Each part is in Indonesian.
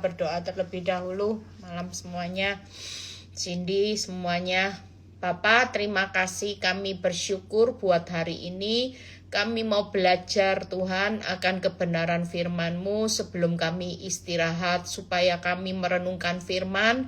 kita berdoa terlebih dahulu. Malam semuanya, Cindy semuanya. Bapak, terima kasih, kami bersyukur buat hari ini. Kami mau belajar Tuhan akan kebenaran firman-Mu sebelum kami istirahat, supaya kami merenungkan firman.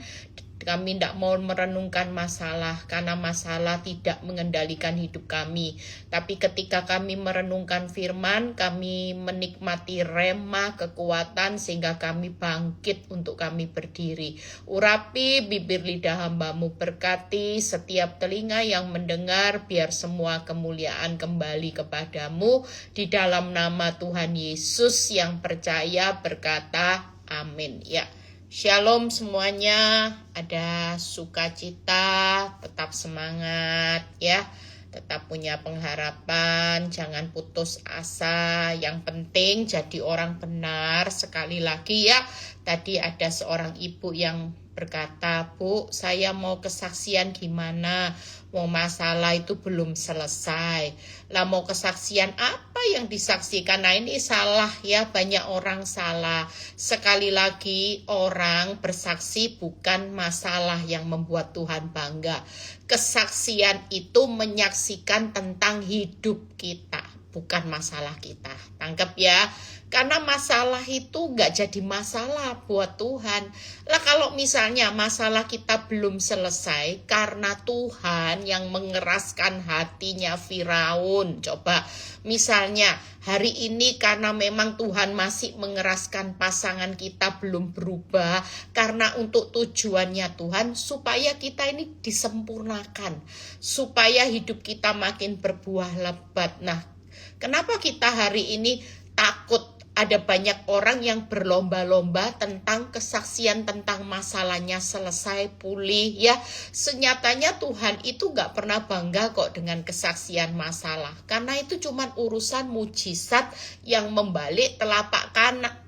Kami tidak mau merenungkan masalah, karena masalah tidak mengendalikan hidup kami. Tapi ketika kami merenungkan firman, kami menikmati rema kekuatan sehingga kami bangkit untuk kami berdiri. Urapi bibir lidah hamba-Mu, berkati setiap telinga yang mendengar, biar semua kemuliaan kembali kepadamu. Di dalam nama Tuhan Yesus yang percaya berkata amin. Ya. Shalom semuanya, ada sukacita, tetap semangat ya, tetap punya pengharapan, jangan putus asa, yang penting jadi orang benar. Sekali lagi ya, tadi ada seorang ibu yang berkata, Bu, saya mau kesaksian gimana? Mau masalah itu belum selesai. Lah mau kesaksian apa yang disaksikan? Nah ini salah ya, banyak orang salah. Sekali lagi orang bersaksi bukan masalah yang membuat Tuhan bangga. Kesaksian itu menyaksikan tentang hidup kita, bukan masalah kita. Tangkap ya. Karena masalah itu gak jadi masalah buat Tuhan. Lah kalau misalnya masalah kita belum selesai karena Tuhan yang mengeraskan hatinya Firaun. Coba misalnya hari ini karena memang Tuhan masih mengeraskan pasangan kita belum berubah. Karena untuk tujuannya Tuhan supaya kita ini disempurnakan. Supaya hidup kita makin berbuah lebat. Nah, kenapa kita hari ini takut? Ada banyak orang yang berlomba-lomba tentang kesaksian tentang masalahnya selesai pulih ya. Senyatanya Tuhan itu gak pernah bangga kok dengan kesaksian masalah. Karena itu cuma urusan mujizat yang membalik telapak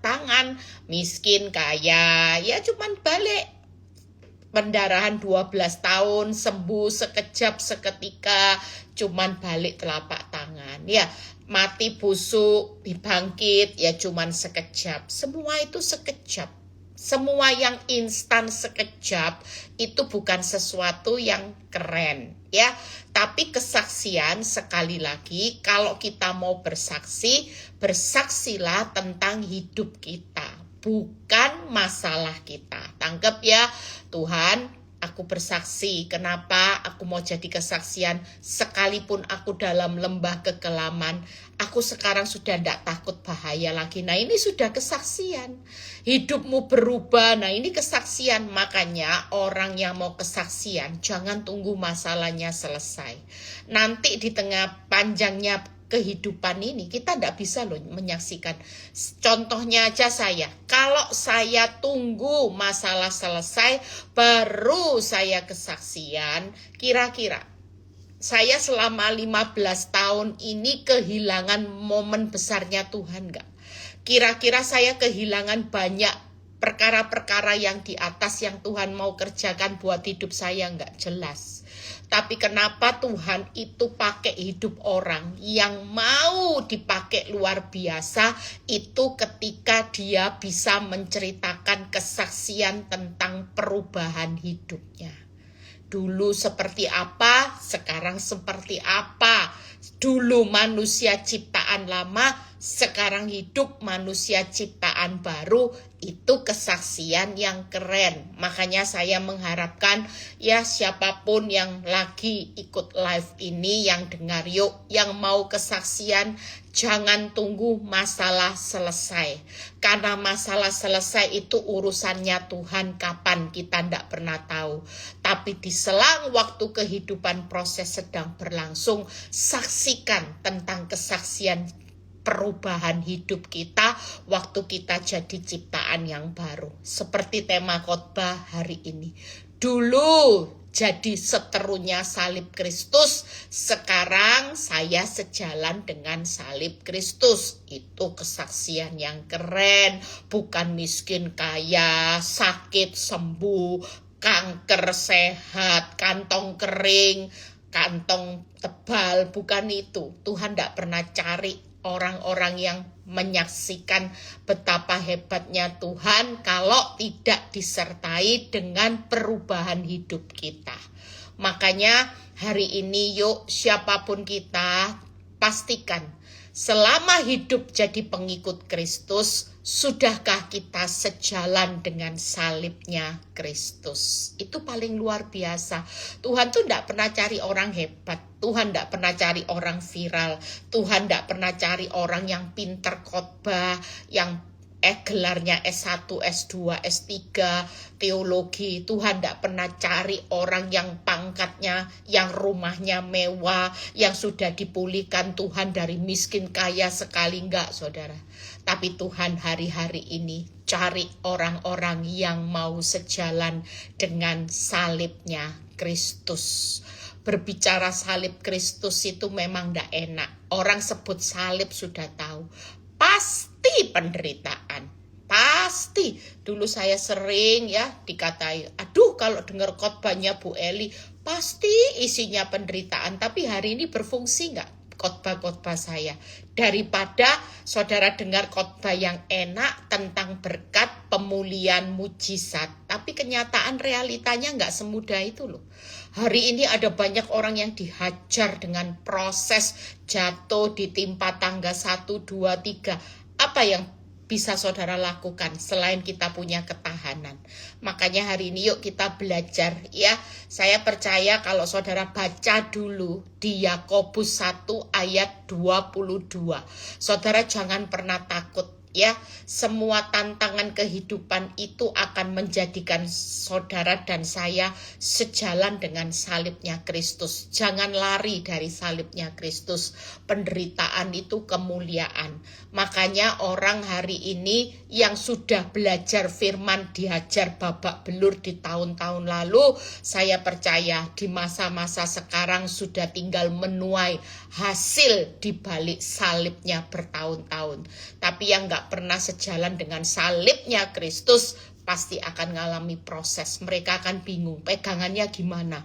tangan. Miskin, kaya, ya cuma balik. Pendarahan 12 tahun, sembuh sekejap seketika, cuman balik telapak tangan. Ya, mati busuk, dibangkit, ya cuman sekejap. Semua itu sekejap. Semua yang instan sekejap itu bukan sesuatu yang keren, ya. Tapi kesaksian sekali lagi, kalau kita mau bersaksi, bersaksilah tentang hidup kita, bukan masalah kita. Tangkap ya, Tuhan, aku bersaksi. Kenapa aku mau jadi kesaksian? Sekalipun aku dalam lembah kekelaman, aku sekarang sudah tidak takut bahaya lagi. Nah ini sudah kesaksian. Hidupmu berubah, nah ini kesaksian. Makanya orang yang mau kesaksian, jangan tunggu masalahnya selesai. Nanti di tengah panjangnya kehidupan ini kita tidak bisa loh menyaksikan. Contohnya aja saya, kalau saya tunggu masalah selesai baru saya kesaksian, kira-kira saya selama 15 tahun ini kehilangan momen besarnya Tuhan enggak? Kira-kira saya kehilangan banyak perkara-perkara yang di atas yang Tuhan mau kerjakan buat hidup saya enggak? Jelas. Tapi kenapa Tuhan itu pakai hidup orang yang mau dipakai luar biasa itu ketika dia bisa menceritakan kesaksian tentang perubahan hidupnya. Dulu seperti apa, sekarang seperti apa. Dulu manusia ciptaan lama, sekarang hidup manusia ciptaan baru. Itu kesaksian yang keren. Makanya saya mengharapkan ya siapapun yang lagi ikut live ini, yang dengar yuk, yang mau kesaksian, jangan tunggu masalah selesai. Karena masalah selesai itu urusannya Tuhan, kapan kita tidak pernah tahu. Tapi di selang waktu kehidupan proses sedang berlangsung, saksikan tentang kesaksian perubahan hidup kita waktu kita jadi ciptaan yang baru. Seperti tema khotbah hari ini. Dulu jadi seterunya salib Kristus, sekarang saya sejalan dengan salib Kristus. Itu kesaksian yang keren, bukan miskin kaya, sakit sembuh, kanker sehat, kantong kering, kantong tebal, bukan itu. Tuhan tidak pernah cari orang-orang yang menyaksikan betapa hebatnya Tuhan kalau tidak disertai dengan perubahan hidup kita. Makanya hari ini yuk siapapun kita, pastikan selama hidup jadi pengikut Kristus, sudahkah kita sejalan dengan salibnya Kristus? Itu paling luar biasa. Tuhan tuh tidak pernah cari orang hebat. Tuhan tidak pernah cari orang viral. Tuhan tidak pernah cari orang yang pinter khotbah, yang gelarnya S1, S2, S3, teologi. Tuhan tidak pernah cari orang yang pangkatnya, yang rumahnya mewah, yang sudah dipulihkan Tuhan dari miskin kaya sekali, enggak saudara. Tapi Tuhan hari-hari ini cari orang-orang yang mau sejalan dengan salibnya Kristus. Berbicara salib Kristus itu memang tidak enak. Orang sebut salib sudah tahu. Pasti penderitaan, pasti. Dulu saya sering ya dikatai, aduh kalau dengar khotbahnya Bu Eli, pasti isinya penderitaan. Tapi hari ini berfungsi nggak khotbah-khotbah saya? Daripada saudara dengar khotbah yang enak tentang berkat, pemulihan, mujizat, tapi kenyataan realitanya nggak semudah itu loh. Hari ini ada banyak orang yang dihajar dengan proses jatuh, ditimpa tangga 1, 2, 3. Apa yang bisa saudara lakukan selain kita punya ketahanan? Makanya hari ini yuk kita belajar ya. Saya percaya kalau saudara baca dulu di Yakobus 1 ayat 22. Saudara jangan pernah takut. Ya, semua tantangan kehidupan itu akan menjadikan saudara dan saya sejalan dengan salibnya Kristus. Jangan lari dari salibnya Kristus. Penderitaan itu kemuliaan. Makanya orang hari ini yang sudah belajar firman dihajar babak belur di tahun-tahun lalu, saya percaya di masa-masa sekarang sudah tinggal menuai hasil di balik salibnya bertahun-tahun. Tapi yang enggak pernah sejalan dengan salibnya Kristus pasti akan mengalami proses. Mereka akan bingung pegangannya gimana.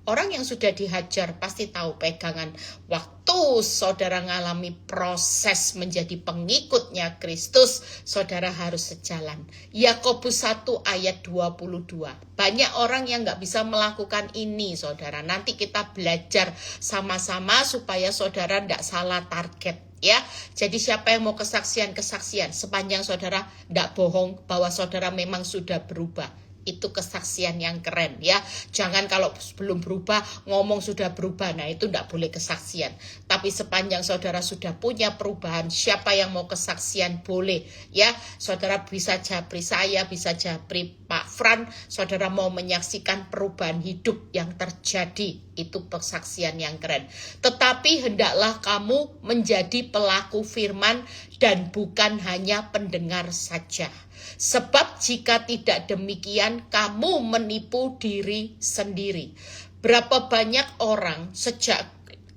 Orang yang sudah dihajar pasti tahu pegangan. Waktu saudara mengalami proses menjadi pengikutnya Kristus, saudara harus sejalan. Yakobus 1 ayat 22. Banyak orang yang nggak bisa melakukan ini saudara. Nanti kita belajar sama-sama supaya saudara nggak salah target. Ya, jadi siapa yang mau kesaksian sepanjang saudara tidak bohong bahwa saudara memang sudah berubah. Itu kesaksian yang keren ya. Jangan kalau belum berubah ngomong sudah berubah. Nah itu tidak boleh kesaksian. Tapi sepanjang saudara sudah punya perubahan, siapa yang mau kesaksian boleh ya. Saudara bisa japri saya, bisa japri Pak Fran. Saudara mau menyaksikan perubahan hidup yang terjadi. Itu kesaksian yang keren. Tetapi hendaklah kamu menjadi pelaku firman dan bukan hanya pendengar saja. Sebab jika tidak demikian, kamu menipu diri sendiri. Berapa banyak orang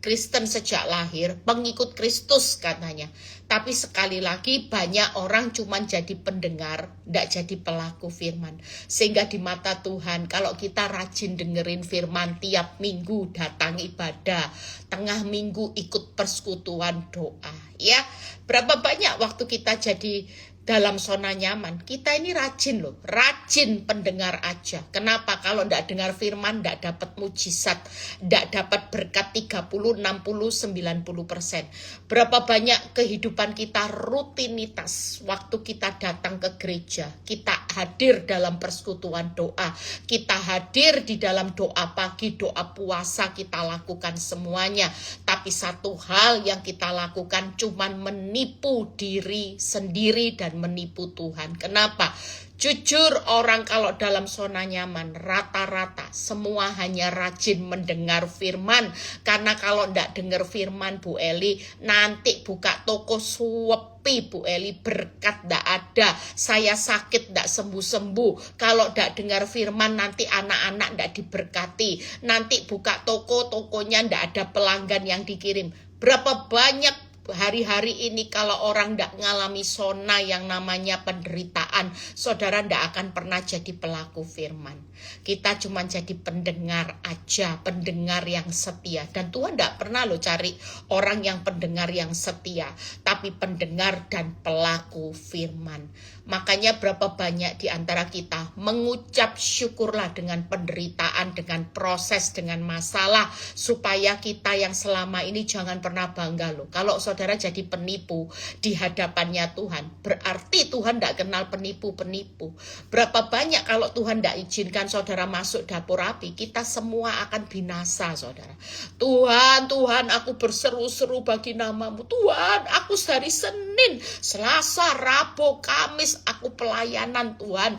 Kristen sejak lahir, pengikut Kristus katanya. Tapi sekali lagi banyak orang cuma jadi pendengar, tidak jadi pelaku firman. Sehingga di mata Tuhan, kalau kita rajin dengerin firman tiap minggu datang ibadah, tengah minggu ikut persekutuan doa. Ya, berapa banyak waktu kita jadi dalam zona nyaman. Kita ini rajin loh, rajin pendengar aja. Kenapa? Kalau tidak dengar firman, tidak dapat mujizat, tidak dapat berkat 30, 60, 90%. Berapa banyak kehidupan kita rutinitas. Waktu kita datang ke gereja, kita hadir dalam persekutuan doa, kita hadir di dalam doa pagi, doa puasa, kita lakukan semuanya. Tapi satu hal yang kita lakukan cuman menipu diri sendiri dan menipu Tuhan. Kenapa? Jujur orang kalau dalam zona nyaman rata-rata semua hanya rajin mendengar firman. Karena kalau tidak dengar firman Bu Eli, nanti buka toko suwepi Bu Eli, berkat tidak ada. Saya sakit tidak sembuh-sembuh. Kalau tidak dengar firman nanti anak-anak tidak diberkati. Nanti buka toko, tokonya tidak ada pelanggan yang dikirim. Berapa banyak hari-hari ini kalau orang tidak ngalami zona yang namanya penderitaan, saudara tidak akan pernah jadi pelaku firman. Kita cuma jadi pendengar aja, pendengar yang setia. Dan Tuhan tidak pernah loh cari orang yang pendengar yang setia, tapi pendengar dan pelaku firman. Makanya berapa banyak di antara kita mengucap syukurlah dengan penderitaan, dengan proses, dengan masalah, supaya kita yang selama ini jangan pernah bangga loh. Kalau saudara jadi penipu di hadapannya Tuhan, berarti Tuhan tidak kenal penipu-penipu. Berapa banyak kalau Tuhan tidak izinkan saudara masuk dapur api, kita semua akan binasa, saudara. Tuhan, Tuhan, aku berseru-seru bagi namamu. Tuhan, aku dari Senin, Selasa, Rabu, Kamis, aku pelayanan Tuhan.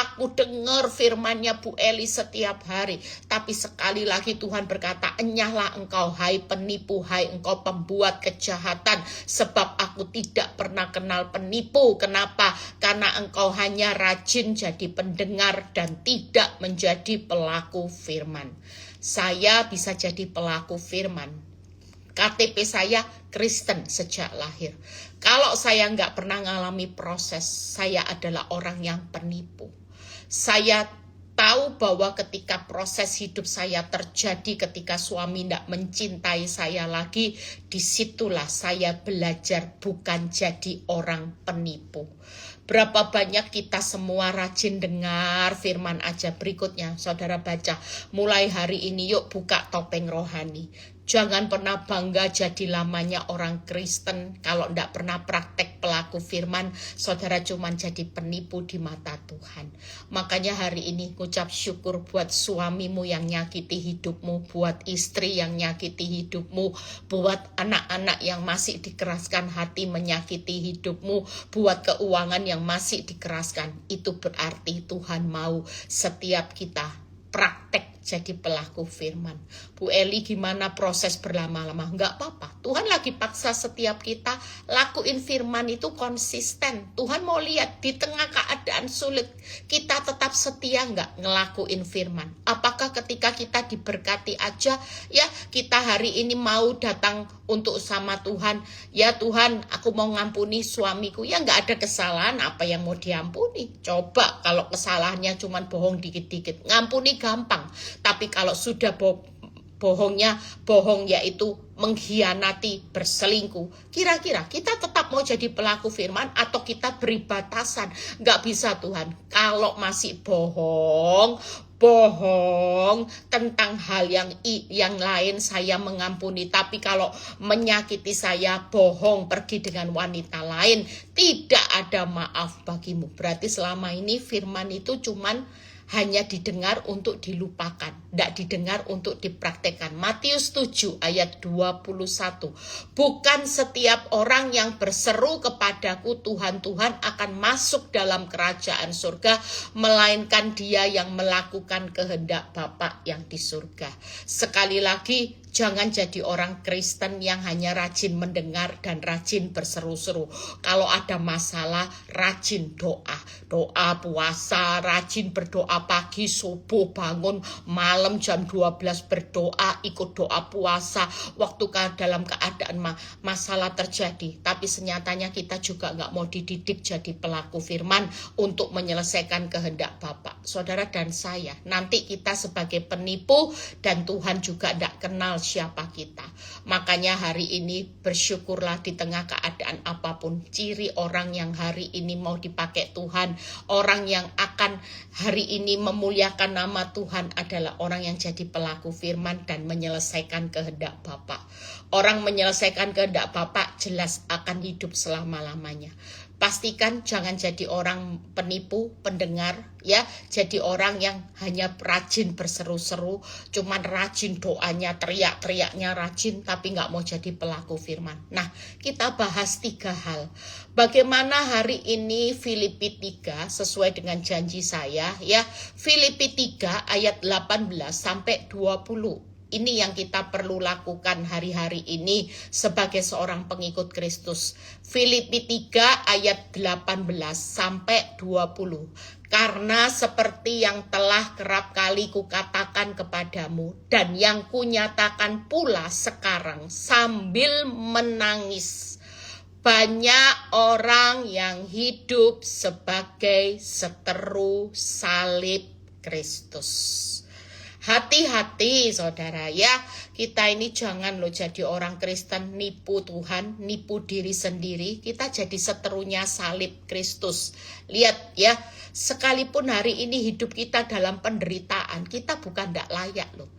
Aku dengar firman-Nya Bu Eli setiap hari. Tapi sekali lagi Tuhan berkata, enyahlah engkau hai penipu, hai engkau pembuat kejahatan. Sebab aku tidak pernah kenal penipu. Kenapa? Karena engkau hanya rajin jadi pendengar dan tidak menjadi pelaku firman. Saya bisa jadi pelaku firman. KTP saya Kristen sejak lahir. Kalau saya nggak pernah ngalami proses, saya adalah orang yang penipu. Saya tahu bahwa ketika proses hidup saya terjadi, ketika suami tidak mencintai saya lagi, disitulah saya belajar bukan jadi orang penipu. Berapa banyak kita semua rajin dengar firman aja. Berikutnya saudara baca, mulai hari ini yuk buka topeng rohani. Jangan pernah bangga jadi lamanya orang Kristen. Kalau tidak pernah praktek pelaku firman, saudara cuma jadi penipu di mata Tuhan. Makanya hari ini ngucap syukur buat suamimu yang nyakiti hidupmu, buat istri yang nyakiti hidupmu, buat anak-anak yang masih dikeraskan hati menyakiti hidupmu, buat keuangan yang masih dikeraskan. Itu berarti Tuhan mau setiap kita praktek jadi pelaku firman. Bu Eli, gimana proses berlama-lama? Enggak apa-apa. Tuhan lagi paksa setiap kita lakuin firman itu konsisten. Tuhan mau lihat di tengah keadaan sulit, kita tetap setia enggak ngelakuin firman. Apakah ketika kita diberkati aja, ya kita hari ini mau datang untuk sama Tuhan, ya Tuhan aku mau ngampuni suamiku, ya enggak ada kesalahan, apa yang mau diampuni? Coba kalau kesalahannya cuma bohong dikit-dikit, ngampuni gampang. Tapi kalau sudah bohong yaitu mengkhianati, berselingkuh, kira-kira kita tetap mau jadi pelaku firman atau kita beri batasan? Nggak bisa Tuhan, kalau masih bohong tentang hal yang lain saya mengampuni, tapi kalau menyakiti saya, bohong pergi dengan wanita lain, tidak ada maaf bagimu. Berarti selama ini firman itu cuman hanya didengar untuk dilupakan, tidak didengar untuk dipraktekkan. Matius 7 ayat 21. Bukan setiap orang yang berseru kepadaku Tuhan, Tuhan akan masuk dalam kerajaan surga, melainkan dia yang melakukan kehendak Bapa yang di surga. Sekali lagi, jangan jadi orang Kristen yang hanya rajin mendengar dan rajin berseru-seru. Kalau ada masalah, rajin doa puasa, rajin berdoa pagi, subuh, bangun, malam jam 12 berdoa, ikut doa puasa, waktu dalam keadaan masalah terjadi. Tapi senyatanya kita juga nggak mau dididik jadi pelaku firman untuk menyelesaikan kehendak Bapa. Saudara dan saya, nanti kita sebagai penipu dan Tuhan juga tidak kenal siapa kita. Makanya hari ini bersyukurlah di tengah keadaan apapun. Ciri orang yang hari ini mau dipakai Tuhan, orang yang akan hari ini memuliakan nama Tuhan adalah orang yang jadi pelaku firman dan menyelesaikan kehendak Bapa. Orang menyelesaikan kehendak Bapa jelas akan hidup selama-lamanya. Pastikan jangan jadi orang penipu, pendengar, ya. Jadi orang yang hanya rajin berseru-seru, cuman rajin doanya, teriak-teriaknya rajin, tapi nggak mau jadi pelaku firman. Nah, kita bahas 3 hal. Bagaimana hari ini Filipi 3 sesuai dengan janji saya, ya. Filipi 3 ayat 18 sampai 20. Ini yang kita perlu lakukan hari-hari ini sebagai seorang pengikut Kristus. Filipi 3 ayat 18 sampai 20. Karena seperti yang telah kerap kali kukatakan kepadamu dan yang kunyatakan pula sekarang sambil menangis Banyak orang yang hidup sebagai seteru salib Kristus. Hati-hati saudara ya, kita ini jangan loh jadi orang Kristen nipu Tuhan, nipu diri sendiri, kita jadi seterunya salib Kristus. Lihat ya, sekalipun hari ini hidup kita dalam penderitaan, kita bukan tidak layak loh.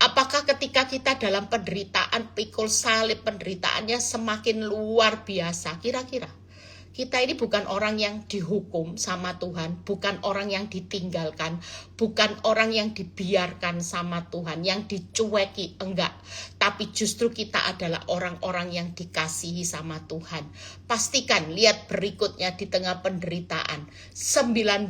Apakah ketika kita dalam penderitaan, pikul salib penderitaannya semakin luar biasa? Kira-kira kita ini bukan orang yang dihukum sama Tuhan, bukan orang yang ditinggalkan, bukan orang yang dibiarkan sama Tuhan, yang dicueki, enggak. Tapi justru kita adalah orang-orang yang dikasihi sama Tuhan. Pastikan, lihat berikutnya di tengah penderitaan. 19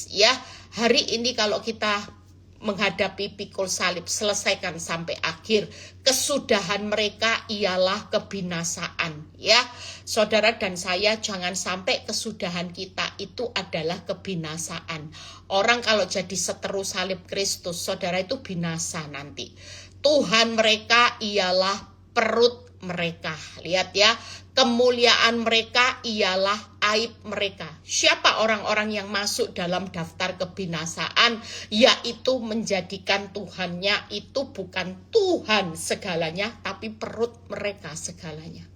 ya, hari ini kalau kita menghadapi pikul salib, selesaikan sampai akhir. Kesudahan mereka ialah kebinasaan. Ya, saudara dan saya jangan sampai kesudahan kita itu adalah kebinasaan. Orang kalau jadi seteru salib Kristus, saudara, itu binasa nanti. Tuhan mereka ialah perut mereka. Lihat ya, kemuliaan mereka ialah aib mereka. Siapa orang-orang yang masuk dalam daftar kebinasaan? Yaitu menjadikan Tuhannya itu bukan Tuhan segalanya, tapi perut mereka segalanya.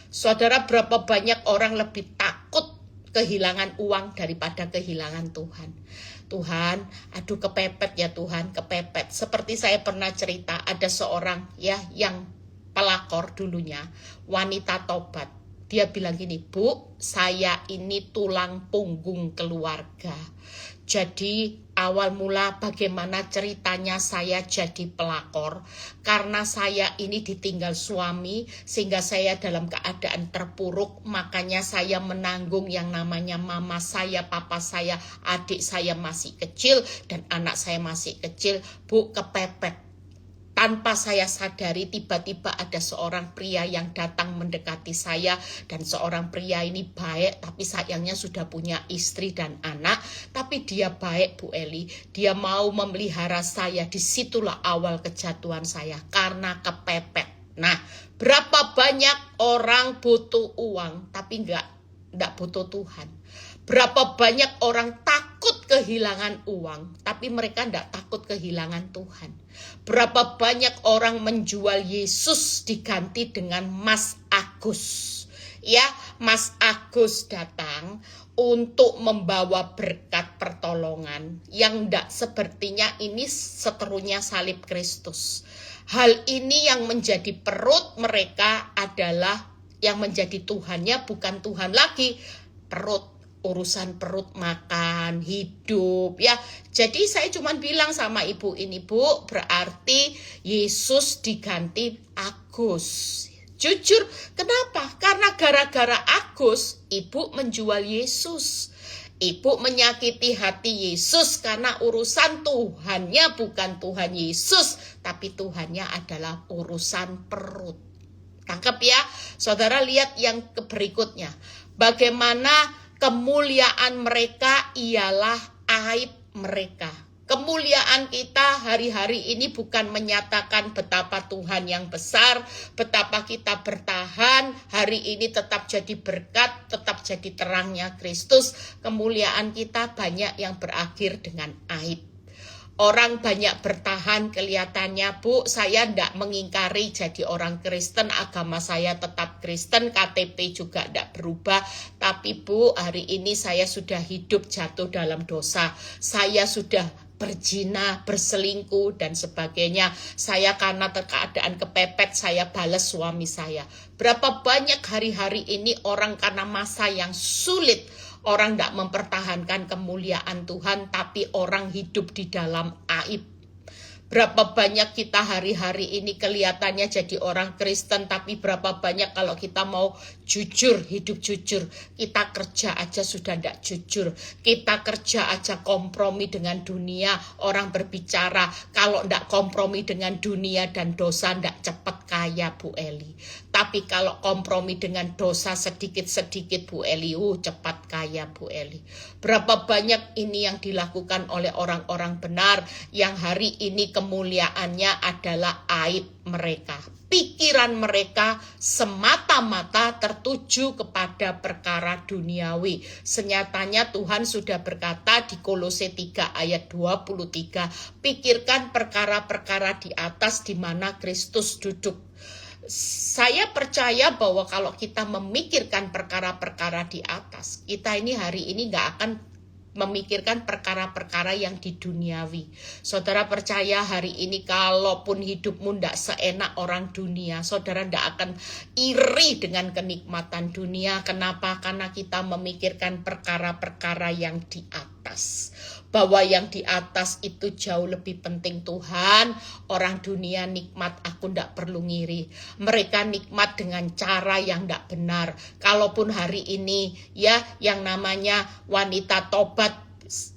Saudara, berapa banyak orang lebih takut kehilangan uang daripada kehilangan Tuhan. Tuhan, aduh kepepet ya Tuhan, kepepet. Seperti saya pernah cerita, ada seorang ya yang pelakor dulunya, wanita tobat. Dia bilang gini, Bu, saya ini tulang punggung keluarga. Jadi awal mula bagaimana ceritanya saya jadi pelakor. Karena saya ini ditinggal suami, sehingga saya dalam keadaan terpuruk. Makanya saya menanggung yang namanya mama saya, papa saya, adik saya masih kecil, dan anak saya masih kecil. Bu, kepepet. Tanpa saya sadari, tiba-tiba ada seorang pria yang datang mendekati saya. Dan seorang pria ini baik, tapi sayangnya sudah punya istri dan anak. Tapi dia baik, Bu Eli. Dia mau memelihara saya. Disitulah awal kejatuhan saya, karena kepepet. Nah, berapa banyak orang butuh uang, tapi enggak butuh Tuhan. Berapa banyak orang takut kehilangan uang, tapi mereka tidak takut kehilangan Tuhan. Berapa banyak orang menjual Yesus diganti dengan Mas Agus. Ya, Mas Agus datang untuk membawa berkat pertolongan yang tidak sepertinya ini seterunya salib Kristus. Hal ini yang menjadi perut mereka adalah yang menjadi Tuhannya bukan Tuhan lagi, perut. Urusan perut, makan, hidup ya. Jadi saya cuma bilang sama ibu ini, Bu, berarti Yesus diganti Agus. Jujur, kenapa? Karena gara-gara Agus, ibu menjual Yesus. Ibu menyakiti hati Yesus karena urusan Tuhannya bukan Tuhan Yesus, tapi Tuhannya adalah urusan perut. Tangkap ya, saudara, lihat yang berikutnya. Bagaimana kemuliaan mereka ialah aib mereka. Kemuliaan kita hari-hari ini bukan menyatakan betapa Tuhan yang besar, betapa kita bertahan, hari ini tetap jadi berkat, tetap jadi terangnya Kristus. Kemuliaan kita banyak yang berakhir dengan aib. Orang banyak bertahan kelihatannya, Bu, saya tidak mengingkari jadi orang Kristen, agama saya tetap Kristen, KTP juga tidak berubah. Tapi Bu, hari ini saya sudah hidup jatuh dalam dosa. Saya sudah berzina, berselingkuh, dan sebagainya. Saya karena keadaan kepepet, saya balas suami saya. Berapa banyak hari-hari ini orang karena masa yang sulit, orang tidak mempertahankan kemuliaan Tuhan, tapi orang hidup di dalam aib. Berapa banyak kita hari-hari ini kelihatannya jadi orang Kristen, tapi berapa banyak kalau kita mau jujur, hidup jujur, kita kerja aja sudah tidak jujur. Kita kerja aja kompromi dengan dunia. Orang berbicara kalau tidak kompromi dengan dunia dan dosa tidak cepat kaya, Bu Eli. Tapi kalau kompromi dengan dosa sedikit-sedikit, Bu Eli, cepat kaya, Bu Eli. Berapa banyak ini yang dilakukan oleh orang-orang benar yang hari ini kemuliaannya adalah aib mereka. pikiran mereka semata-mata tertuju kepada perkara duniawi. Senyatanya Tuhan sudah berkata di Kolose 3 ayat 23, pikirkan perkara-perkara di atas di mana Kristus duduk. Saya percaya bahwa kalau kita memikirkan perkara-perkara di atas, kita ini hari ini gak akan memikirkan perkara-perkara yang di duniawi. Saudara percaya hari ini kalaupun hidupmu tidak seenak orang dunia, saudara tidak akan iri dengan kenikmatan dunia. Kenapa? Karena kita memikirkan perkara-perkara yang di atas. Bahwa yang di atas itu jauh lebih penting Tuhan. Orang dunia nikmat, aku tidak perlu ngiri. Mereka nikmat dengan cara yang tidak benar. Kalaupun hari ini ya yang namanya wanita tobat,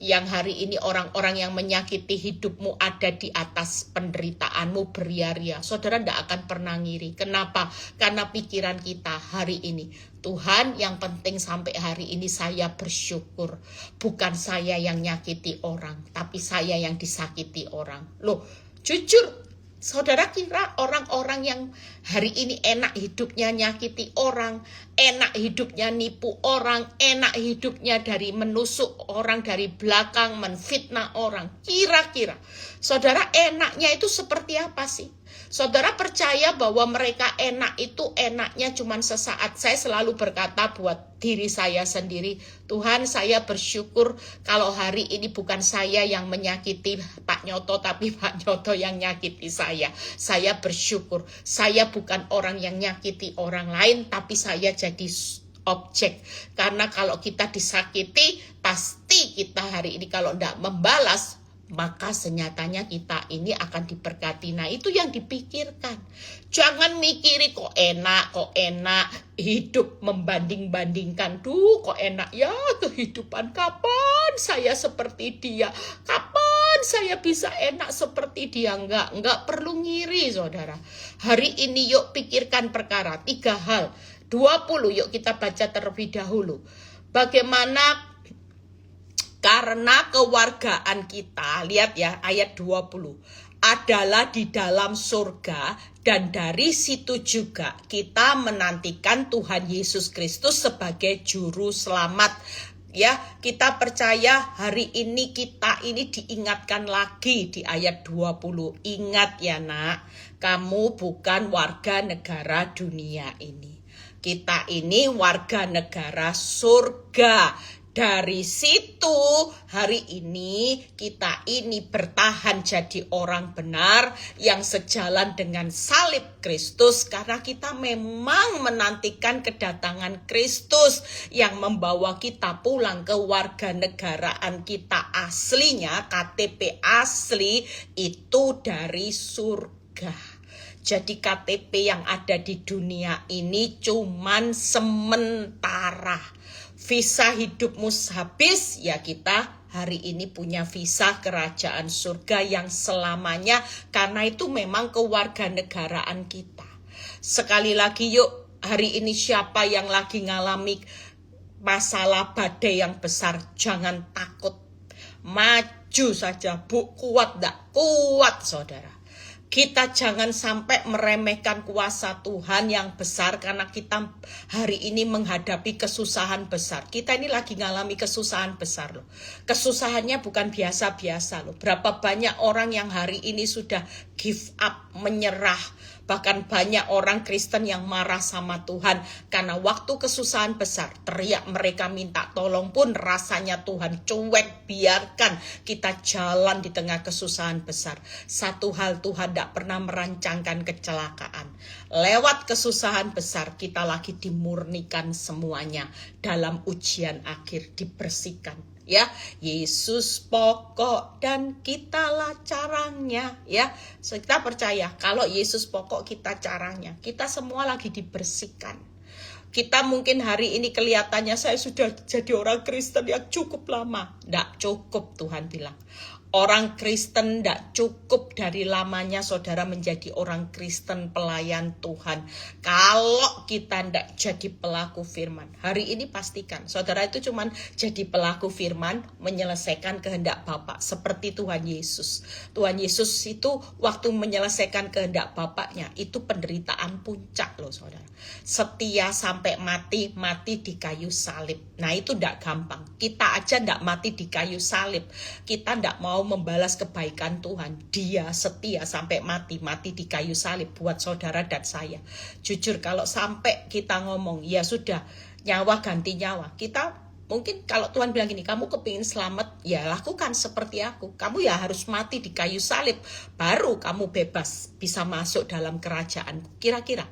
yang hari ini orang-orang yang menyakiti hidupmu ada di atas penderitaanmu beria-ria, saudara tidak akan pernah ngiri. Kenapa? Karena pikiran kita hari ini, Tuhan yang penting sampai hari ini saya bersyukur. Bukan saya yang nyakiti orang, tapi saya yang disakiti orang. Loh, jujur, saudara kira orang-orang yang hari ini enak hidupnya nyakiti orang, enak hidupnya nipu orang, enak hidupnya dari menusuk orang dari belakang, menfitnah orang. Kira-kira, saudara enaknya itu seperti apa sih? Saudara percaya bahwa mereka enak itu enaknya cuma sesaat. Saya selalu berkata buat diri saya sendiri, Tuhan saya bersyukur kalau hari ini bukan saya yang menyakiti Pak Nyoto, tapi Pak Nyoto yang nyakiti saya. Saya bersyukur, saya bukan orang yang nyakiti orang lain, tapi saya jadi objek. Karena kalau kita disakiti, pasti kita hari ini kalau tidak membalas, maka senyatanya kita ini akan diberkati. Nah itu yang dipikirkan. Jangan mikiri kok enak hidup membanding-bandingkan. Duh kok enak ya kehidupan, kapan saya seperti dia, kapan saya bisa enak seperti dia. Enggak perlu ngiri saudara. Hari ini yuk pikirkan perkara 3 hal 20, yuk kita baca terlebih dahulu. Bagaimana karena kewargaan kita, lihat ya ayat 20, adalah di dalam surga, dan dari situ juga kita menantikan Tuhan Yesus Kristus sebagai juru selamat. Ya, kita percaya hari ini kita ini diingatkan lagi di ayat 20. Ingat ya nak, kamu bukan warga negara dunia ini. Kita ini warga negara surga. Dari situ hari ini kita ini bertahan jadi orang benar yang sejalan dengan salib Kristus, karena kita memang menantikan kedatangan Kristus yang membawa kita pulang ke warga negaraan kita aslinya, KTP asli itu dari surga. Jadi KTP yang ada di dunia ini cuman sementara. Visa hidupmu habis, ya kita hari ini punya visa kerajaan surga yang selamanya, karena itu memang kewarganegaraan kita. Sekali lagi yuk, hari ini siapa yang lagi ngalami masalah badai yang besar, jangan takut. Maju saja bu, kuat gak? Kuat saudara. Kita jangan sampai meremehkan kuasa Tuhan yang besar, karena kita hari ini menghadapi kesusahan besar. Kita ini lagi ngalami kesusahan besar loh. Kesusahannya bukan biasa-biasa loh. Berapa banyak orang yang hari ini sudah give up, menyerah. Bahkan banyak orang Kristen yang marah sama Tuhan karena waktu kesusahan besar teriak mereka minta tolong pun rasanya Tuhan cuek, biarkan kita jalan di tengah kesusahan besar. Satu hal, Tuhan tidak pernah merancangkan kecelakaan. Lewat kesusahan besar kita lagi dimurnikan semuanya, dalam ujian akhir dibersihkan. Ya, Yesus pokok dan kitalah caranya. Ya, so, kita percaya kalau Yesus pokok, kita caranya. Kita semua lagi dibersihkan. Kita mungkin hari ini kelihatannya saya sudah jadi orang Kristen yang cukup lama. Nggak cukup, Tuhan bilang. Orang Kristen tidak cukup dari lamanya saudara menjadi orang Kristen pelayan Tuhan. Kalau kita tidak jadi pelaku firman. Hari ini pastikan saudara itu cuman jadi pelaku firman, menyelesaikan kehendak Bapa. Seperti Tuhan Yesus. Tuhan Yesus itu waktu menyelesaikan kehendak Bapaknya, itu penderitaan puncak loh saudara. Setia sampai mati, mati di kayu salib. Nah itu tidak gampang. Kita aja tidak mati di kayu salib. Kita tidak mau membalas kebaikan Tuhan. Dia setia sampai mati, mati di kayu salib buat saudara dan saya. Jujur kalau sampai kita ngomong, ya sudah, nyawa ganti nyawa. Kita mungkin kalau Tuhan bilang gini, kamu kepingin selamat, ya lakukan seperti aku. Kamu ya harus mati di kayu salib, baru kamu bebas bisa masuk dalam kerajaan. Kira-kira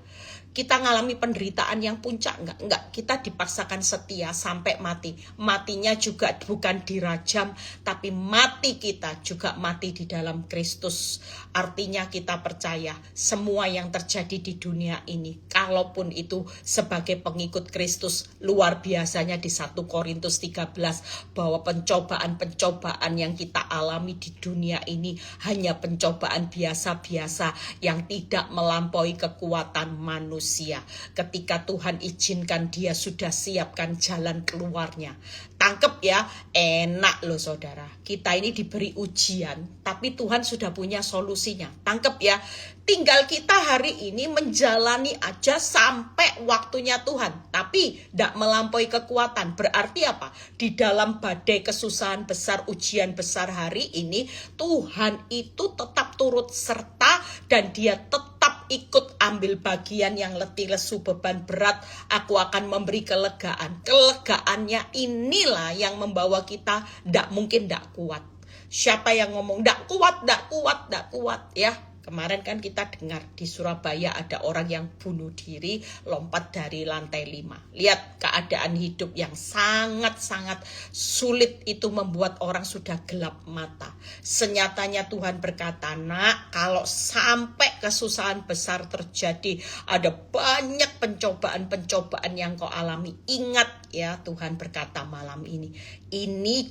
kita ngalami penderitaan yang puncak enggak, kita dipaksakan setia sampai mati. Matinya juga bukan dirajam, tapi mati kita juga mati di dalam Kristus. Artinya kita percaya semua yang terjadi di dunia ini, kalaupun itu sebagai pengikut Kristus, luar biasanya di 1 Korintus 13 bahwa pencobaan-pencobaan yang kita alami di dunia ini hanya pencobaan biasa-biasa yang tidak melampaui kekuatan manusia. Ketika Tuhan izinkan, dia sudah siapkan jalan keluarnya. Tangkep ya, enak loh saudara. Kita ini diberi ujian, tapi Tuhan sudah punya solusinya. Tangkep ya, tinggal kita hari ini menjalani aja sampai waktunya Tuhan. Tapi tidak melampaui kekuatan. Berarti apa? Di dalam badai kesusahan besar, ujian besar hari ini, Tuhan itu tetap turut serta dan dia tetap ikut ambil bagian yang letih lesu beban berat. Aku akan memberi kelegaan. Kelegaannya inilah yang membawa kita tidak mungkin tidak kuat. Siapa yang ngomong tidak kuat ya? Kemarin kan kita dengar di Surabaya ada orang yang bunuh diri, lompat dari lantai 5. Lihat keadaan hidup yang sangat-sangat sulit itu membuat orang sudah gelap mata. Senyatanya Tuhan berkata, nak, kalau sampai kesusahan besar terjadi, ada banyak pencobaan-pencobaan yang kau alami. Ingat ya, Tuhan berkata malam ini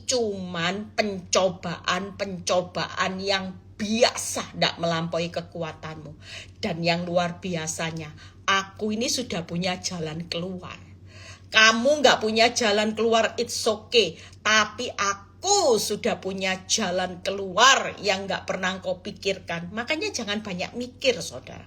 cuman pencobaan-pencobaan yang biasa, tidak melampaui kekuatanmu. Dan yang luar biasanya, aku ini sudah punya jalan keluar. Kamu nggak punya jalan keluar, it's okay. Tapi aku sudah punya jalan keluar yang nggak pernah kau pikirkan. Makanya jangan banyak mikir saudara.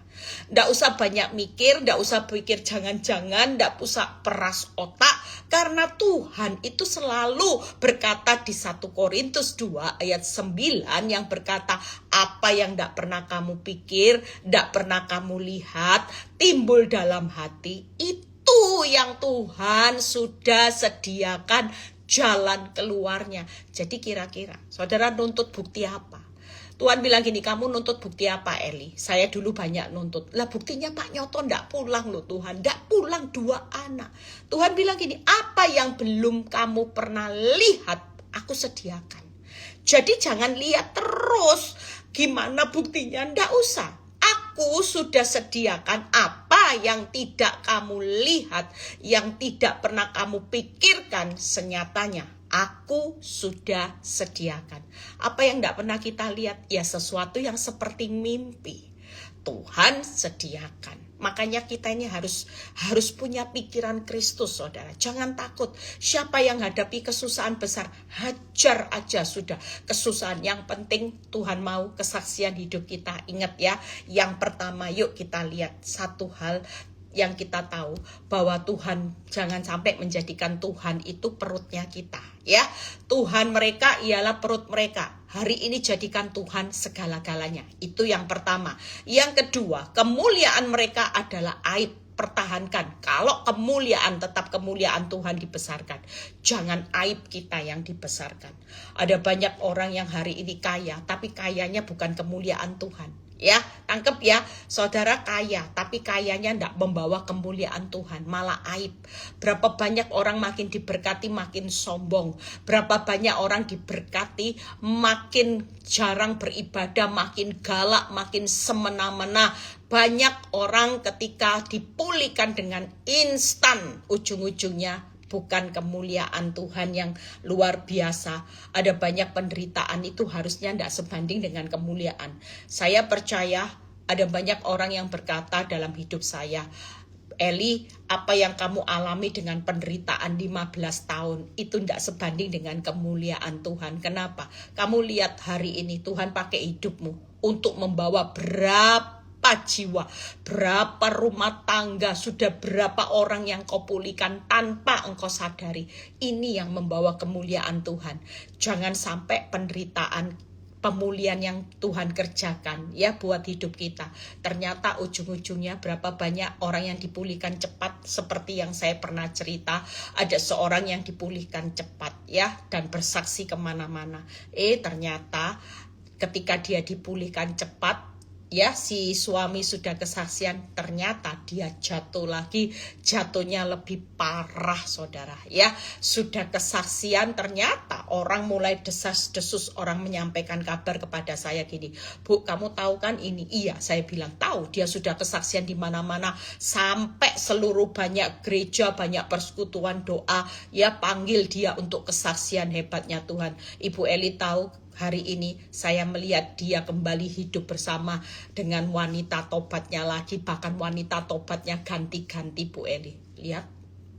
Nggak usah banyak mikir, nggak usah pikir jangan-jangan, nggak usah peras otak. Karena Tuhan itu selalu berkata di 1 Korintus 2 ayat 9 yang berkata, apa yang tidak pernah kamu pikir, tidak pernah kamu lihat, timbul dalam hati, itu yang Tuhan sudah sediakan jalan keluarnya. Jadi kira-kira saudara nuntut bukti apa? Tuhan bilang gini, kamu nuntut bukti apa Eli? Saya dulu banyak nuntut. Lah buktinya Pak Nyoto ndak pulang loh Tuhan. Ndak pulang 2 anak. Tuhan bilang gini, apa yang belum kamu pernah lihat, aku sediakan. Jadi jangan lihat terus gimana buktinya, ndak usah. Aku sudah sediakan apa yang tidak kamu lihat, yang tidak pernah kamu pikirkan, senyatanya aku sudah sediakan. Apa yang tidak pernah kita lihat? Ya sesuatu yang seperti mimpi. Tuhan sediakan. Makanya kita ini harus punya pikiran Kristus saudara. Jangan takut. Siapa yang hadapi kesusahan besar, hajar aja sudah. Kesusahan yang penting Tuhan mau kesaksian hidup kita. Ingat ya, yang pertama yuk kita lihat satu hal yang kita tahu, bahwa Tuhan jangan sampai menjadikan Tuhan itu perutnya kita ya. Tuhan mereka ialah perut mereka. Hari ini jadikan Tuhan segala-galanya. Itu yang pertama. Yang kedua, kemuliaan mereka adalah aib. Pertahankan. Kalau kemuliaan, tetap kemuliaan Tuhan dibesarkan. Jangan aib kita yang dibesarkan. Ada banyak orang yang hari ini kaya, tapi kayanya bukan kemuliaan Tuhan. Ya, tangkep ya, saudara kaya, tapi kayanya tidak membawa kemuliaan Tuhan, malah aib. Berapa banyak orang makin diberkati makin sombong. Berapa banyak orang diberkati makin jarang beribadah, makin galak, makin semena-mena. Banyak orang ketika dipulihkan dengan instan, ujung-ujungnya bukan kemuliaan Tuhan yang luar biasa. Ada banyak penderitaan itu harusnya tidak sebanding dengan kemuliaan. Saya percaya ada banyak orang yang berkata dalam hidup saya, Eli, apa yang kamu alami dengan penderitaan 15 tahun itu tidak sebanding dengan kemuliaan Tuhan. Kenapa? Kamu lihat hari ini Tuhan pakai hidupmu untuk membawa berapa jiwa, berapa rumah tangga, sudah berapa orang yang kau pulihkan tanpa engkau sadari. Ini yang membawa kemuliaan Tuhan. Jangan sampai penderitaan, pemulihan yang Tuhan kerjakan ya buat hidup kita, ternyata ujung-ujungnya berapa banyak orang yang dipulihkan cepat. Seperti yang saya pernah cerita, ada seorang yang dipulihkan cepat ya dan bersaksi kemana-mana. Ternyata ketika dia dipulihkan cepat ya, si suami sudah kesaksian, ternyata dia jatuh lagi, jatuhnya lebih parah saudara ya. Sudah kesaksian, ternyata orang mulai desas-desus, orang menyampaikan kabar kepada saya gini, Bu, kamu tahu kan ini? Iya, saya bilang tahu, dia sudah kesaksian di mana-mana, sampai seluruh banyak gereja, banyak persekutuan doa ya panggil dia untuk kesaksian. Hebatnya Tuhan. Ibu Eli tahu, hari ini saya melihat dia kembali hidup bersama dengan wanita tobatnya lagi. Bahkan wanita tobatnya ganti-ganti Bu Eli. Lihat,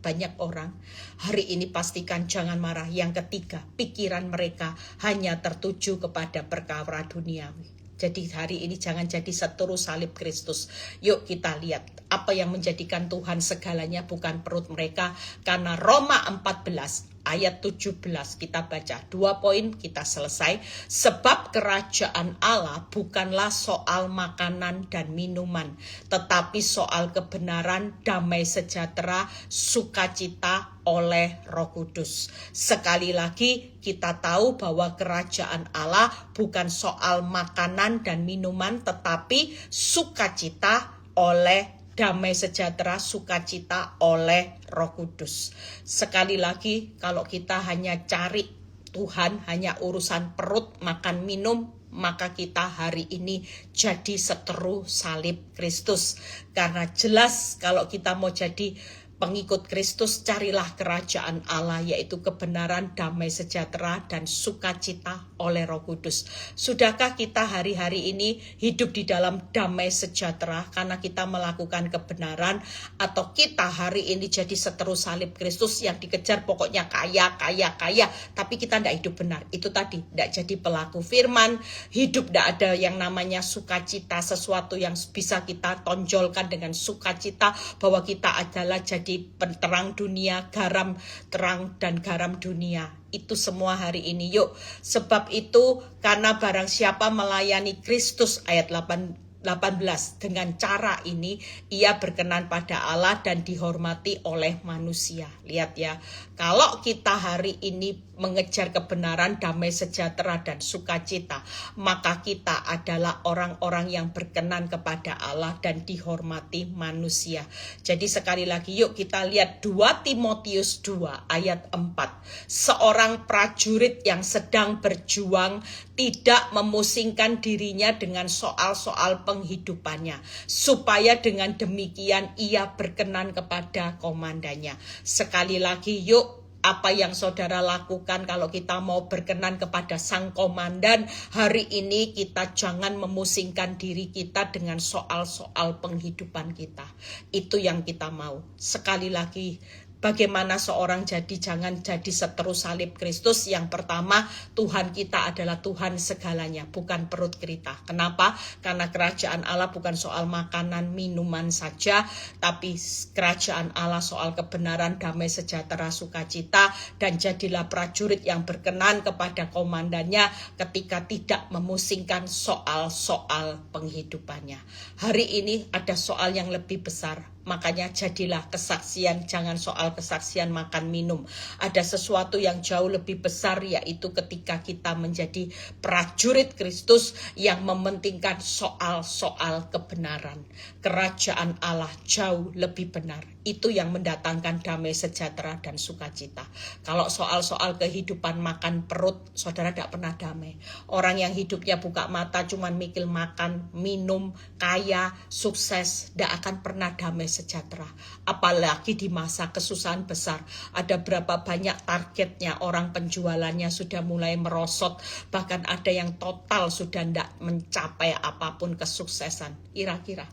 banyak orang hari ini pastikan jangan marah. Yang ketiga, pikiran mereka hanya tertuju kepada perkara duniawi. Jadi hari ini jangan jadi seteru salib Kristus. Yuk kita lihat apa yang menjadikan Tuhan segalanya, bukan perut mereka. Karena Roma 14 ayat 17 kita baca, 2 poin kita selesai. Sebab kerajaan Allah bukanlah soal makanan dan minuman, tetapi soal kebenaran, damai sejahtera, sukacita oleh Roh Kudus. Sekali lagi kita tahu bahwa kerajaan Allah bukan soal makanan dan minuman, tetapi sukacita oleh damai sejahtera, sukacita oleh Roh Kudus. Sekali lagi, kalau kita hanya cari Tuhan, hanya urusan perut, makan, minum, maka kita hari ini jadi seteru salib Kristus. Karena jelas kalau kita mau jadi pengikut Kristus, carilah kerajaan Allah, yaitu kebenaran, damai sejahtera, dan sukacita oleh Roh Kudus. Sudahkah kita hari-hari ini hidup di dalam damai sejahtera karena kita melakukan kebenaran, atau kita hari ini jadi seteru salib Kristus yang dikejar pokoknya kaya, tapi kita tidak hidup benar? Itu tadi, tidak jadi pelaku firman, hidup tidak ada yang namanya sukacita, sesuatu yang bisa kita tonjolkan dengan sukacita bahwa kita adalah jadi penterang dunia, garam, terang dan garam dunia. Itu semua hari ini. Yuk, sebab itu karena barang siapa melayani Kristus, ayat 18, dengan cara ini ia berkenan pada Allah dan dihormati oleh manusia. Lihat ya, kalau kita hari ini mengejar kebenaran, damai sejahtera dan sukacita, maka kita adalah orang-orang yang berkenan kepada Allah dan dihormati manusia. Jadi sekali lagi yuk kita lihat 2 Timotius 2 ayat 4. Seorang prajurit yang sedang berjuang tidak memusingkan dirinya dengan soal-soal penghidupannya, supaya dengan demikian ia berkenan kepada komandannya. Sekali lagi yuk, apa yang saudara lakukan kalau kita mau berkenan kepada sang komandan? Hari ini kita jangan memusingkan diri kita dengan soal-soal penghidupan kita. Itu yang kita mau. Sekali lagi, bagaimana seorang jangan jadi seteru salib Kristus? Yang pertama, Tuhan kita adalah Tuhan segalanya, bukan perut kita. Kenapa? Karena kerajaan Allah bukan soal makanan, minuman saja, tapi kerajaan Allah soal kebenaran, damai sejahtera, sukacita, dan jadilah prajurit yang berkenan kepada komandannya ketika tidak memusingkan soal-soal penghidupannya. Hari ini ada soal yang lebih besar. Makanya jadilah kesaksian, jangan soal kesaksian makan minum. Ada sesuatu yang jauh lebih besar, yaitu ketika kita menjadi prajurit Kristus yang mementingkan soal-soal kebenaran. Kerajaan Allah jauh lebih benar. Itu yang mendatangkan damai sejahtera dan sukacita. Kalau soal-soal kehidupan makan perut, saudara tidak pernah damai. Orang yang hidupnya buka mata cuman mikir makan, minum, kaya, sukses, tidak akan pernah damai sejahtera. Apalagi di masa kesusahan perusahaan besar, ada berapa banyak targetnya, orang penjualannya sudah mulai merosot, bahkan ada yang total sudah tidak mencapai apapun kesuksesan. Kira-kira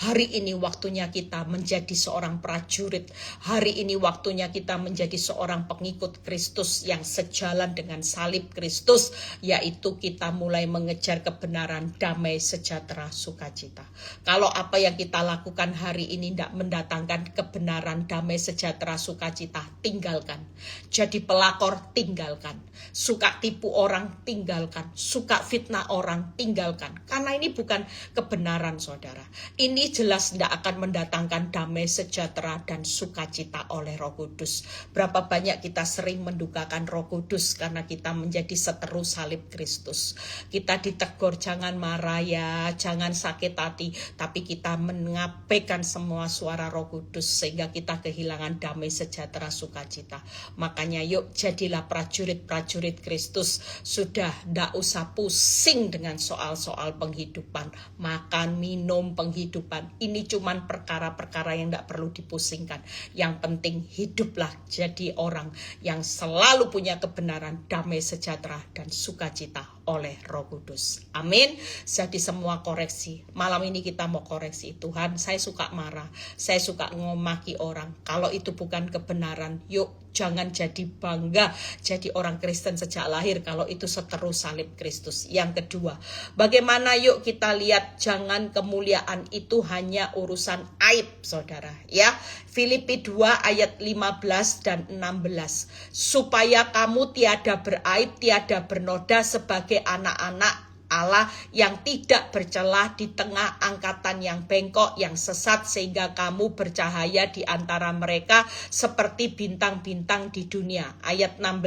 hari ini waktunya kita menjadi seorang prajurit, hari ini waktunya kita menjadi seorang pengikut Kristus yang sejalan dengan salib Kristus, yaitu kita mulai mengejar kebenaran, damai, sejahtera, sukacita. Kalau apa yang kita lakukan hari ini tidak mendatangkan kebenaran, damai, sejahtera, sukacita, tinggalkan. Jadi pelakor, tinggalkan. Suka tipu orang, tinggalkan. Suka fitnah orang, tinggalkan. Karena ini bukan kebenaran, saudara. Ini jelas tidak akan mendatangkan damai, sejahtera, dan sukacita oleh Roh Kudus. Berapa banyak kita sering mendukakan Roh Kudus karena kita menjadi seteru salib Kristus. Kita ditegur, jangan marah ya, jangan sakit hati, tapi kita mengabaikan semua suara Roh Kudus sehingga kita kehilangan damai, sejahtera, sukacita. Makanya yuk jadilah prajurit-prajurit Kristus. Sudah tidak usah pusing dengan soal-soal penghidupan, makan, minum, penghidupan. Ini cuman perkara-perkara yang tidak perlu dipusingkan. Yang penting hiduplah jadi orang yang selalu punya kebenaran, damai, sejahtera, dan sukacita oleh Roh Kudus. Amin. Jadi semua koreksi. Malam ini kita mau koreksi. Tuhan, saya suka marah, saya suka ngomaki orang. Kalau itu bukan kebenaran, yuk jangan jadi bangga jadi orang Kristen sejak lahir kalau itu seteru salib Kristus. Yang kedua, bagaimana yuk kita lihat jangan kemuliaan itu hanya urusan aib, saudara. Ya, Filipi 2 ayat 15 dan 16. Supaya kamu tiada beraib, tiada bernoda sebagai anak-anak Allah yang tidak bercelah di tengah angkatan yang bengkok, yang sesat, sehingga kamu bercahaya di antara mereka seperti bintang-bintang di dunia. Ayat 16,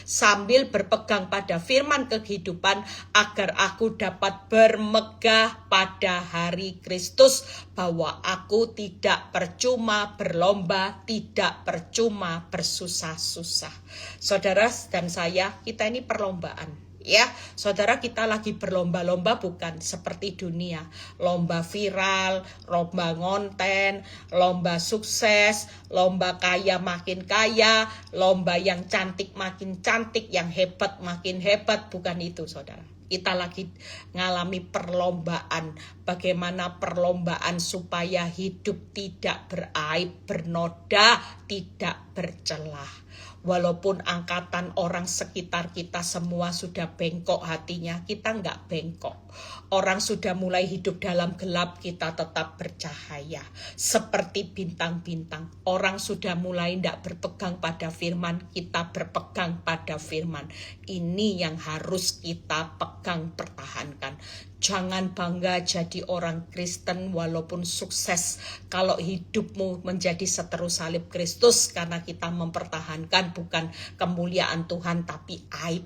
sambil berpegang pada firman kehidupan, agar aku dapat bermegah pada hari Kristus, bahwa aku tidak percuma berlomba, tidak percuma bersusah-susah. Saudara dan saya, kita ini perlombaan. Ya, saudara, kita lagi berlomba-lomba bukan seperti dunia. Lomba viral, lomba ngonten, lomba sukses, lomba kaya makin kaya, lomba yang cantik makin cantik, yang hebat makin hebat. Bukan itu, saudara. Kita lagi ngalami perlombaan. Bagaimana perlombaan supaya hidup tidak beraib, bernoda, tidak bercelah. Walaupun angkatan orang sekitar kita semua sudah bengkok hatinya, kita enggak bengkok. Orang sudah mulai hidup dalam gelap, kita tetap bercahaya. Seperti bintang-bintang. Orang sudah mulai enggak berpegang pada firman, kita berpegang pada firman. Ini yang harus kita pegang, pertahankan. Jangan bangga jadi orang Kristen walaupun sukses kalau hidupmu menjadi seteru salib Kristus, karena kita mempertahankan bukan kemuliaan Tuhan tapi aib.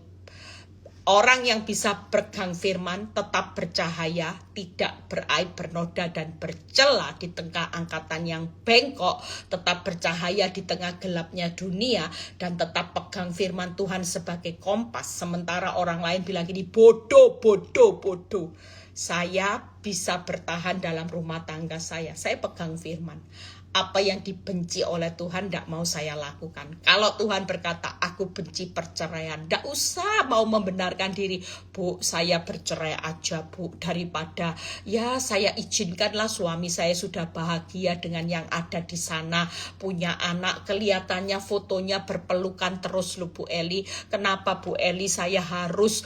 Orang yang bisa pegang firman tetap bercahaya, tidak beraib, bernoda, dan bercela di tengah angkatan yang bengkok, tetap bercahaya di tengah gelapnya dunia, dan tetap pegang firman Tuhan sebagai kompas. Sementara orang lain bilang gini, bodoh, bodoh, bodoh. Saya bisa bertahan dalam rumah tangga saya pegang firman. Apa yang dibenci oleh Tuhan tidak mau saya lakukan. Kalau Tuhan berkata aku benci perceraian, tidak usah mau membenarkan diri. Bu, saya bercerai aja bu, daripada ya saya izinkanlah suami saya sudah bahagia dengan yang ada di sana, punya anak, kelihatannya fotonya berpelukan terus lu Bu Eli. Kenapa Bu Eli saya harus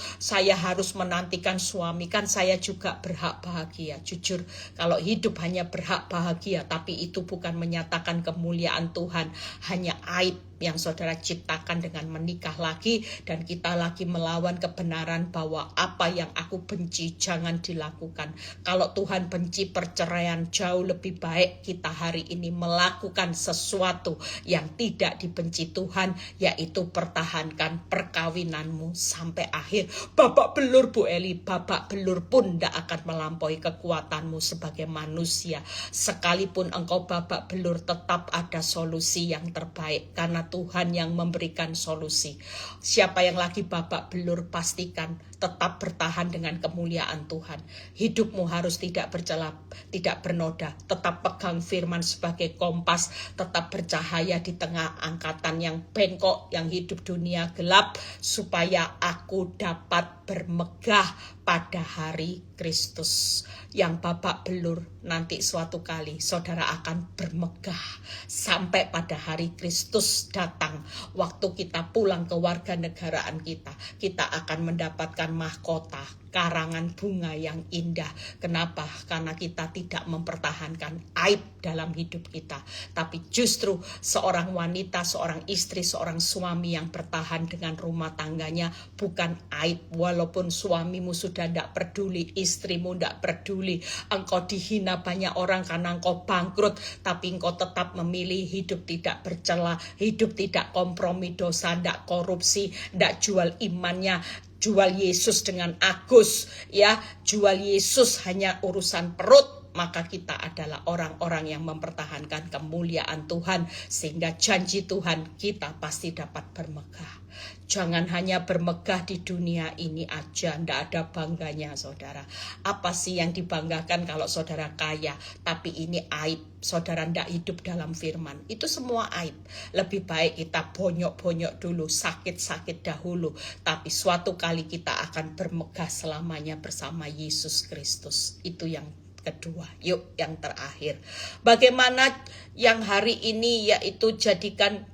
menantikan suami, kan saya juga berhak bahagia. Jujur, kalau hidup hanya berhak bahagia tapi itu bukan menyatakan kemuliaan Tuhan, hanya aib yang saudara ciptakan dengan menikah lagi, dan kita lagi melawan kebenaran bahwa apa yang aku benci jangan dilakukan. Kalau Tuhan benci perceraian, jauh lebih baik kita hari ini melakukan sesuatu yang tidak dibenci Tuhan, yaitu pertahankan perkawinanmu sampai akhir. Babak belur Bu Eli, babak belur pun tidak akan melampaui kekuatanmu sebagai manusia. Sekalipun engkau babak belur, tetap ada solusi yang terbaik, karena Tuhan yang memberikan solusi. Siapa yang lagi babak belur, pastikan tetap bertahan dengan kemuliaan Tuhan. Hidupmu harus tidak bercela, tidak bernoda, tetap pegang firman sebagai kompas, tetap bercahaya di tengah angkatan yang bengkok, yang hidup dunia gelap, supaya aku dapat bermegah pada hari Kristus. Yang babak belur, nanti suatu kali saudara akan bermegah sampai pada hari Kristus datang. Waktu kita pulang ke warga negaraan kita akan mendapatkan mahkota, karangan bunga yang indah. Kenapa? Karena kita tidak mempertahankan aib dalam hidup kita, tapi justru seorang wanita, seorang istri, seorang suami yang bertahan dengan rumah tangganya bukan aib. Walaupun suamimu sudah tidak peduli, istrimu tidak peduli, engkau dihina banyak orang karena engkau bangkrut, tapi engkau tetap memilih hidup tidak bercela, hidup tidak kompromi dosa, tidak korupsi, tidak jual imannya, jual Yesus dengan Agus, ya, jual Yesus hanya urusan perut, maka kita adalah orang-orang yang mempertahankan kemuliaan Tuhan, sehingga janji Tuhan kita pasti dapat bermegah. Jangan hanya bermegah di dunia ini aja, ndak ada bangganya saudara. Apa sih yang dibanggakan kalau saudara kaya, tapi ini aib, saudara ndak hidup dalam firman. Itu semua aib. Lebih baik kita bonyok-bonyok dulu, sakit-sakit dahulu, tapi suatu kali kita akan bermegah selamanya bersama Yesus Kristus. Itu yang kedua. Yuk yang terakhir. Bagaimana yang hari ini, yaitu jadikan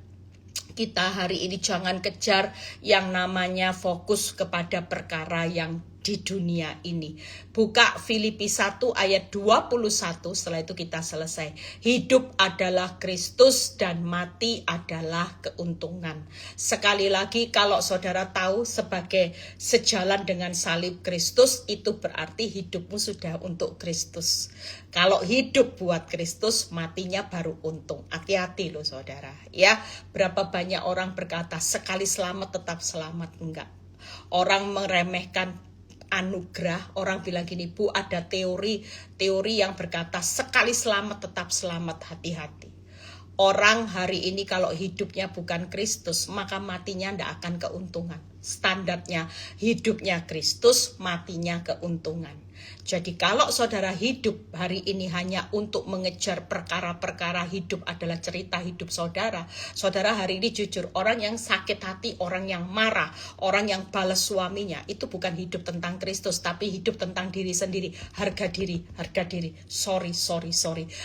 kita hari ini jangan kejar yang namanya fokus kepada perkara yang di dunia ini. Buka Filipi 1 ayat 21, setelah itu kita selesai. Hidup adalah Kristus dan mati adalah keuntungan. Sekali lagi, kalau saudara tahu sebagai sejalan dengan salib Kristus, itu berarti hidupmu sudah untuk Kristus. Kalau hidup buat Kristus, matinya baru untung. Hati-hati loh saudara, ya. Berapa banyak orang berkata sekali selamat tetap selamat? Enggak. Orang meremehkan anugerah. Orang bilang gini, Bu, ada teori yang berkata sekali selamat tetap selamat. Hati-hati. Orang hari ini kalau hidupnya bukan Kristus, maka matinya tidak akan keuntungan. Standarnya hidupnya Kristus, matinya keuntungan. Jadi kalau saudara hidup hari ini hanya untuk mengejar perkara-perkara hidup adalah cerita hidup saudara. Saudara hari ini jujur, orang yang sakit hati, orang yang marah, orang yang balas suaminya, itu bukan hidup tentang Kristus, tapi hidup tentang diri sendiri. Harga diri. Sorry.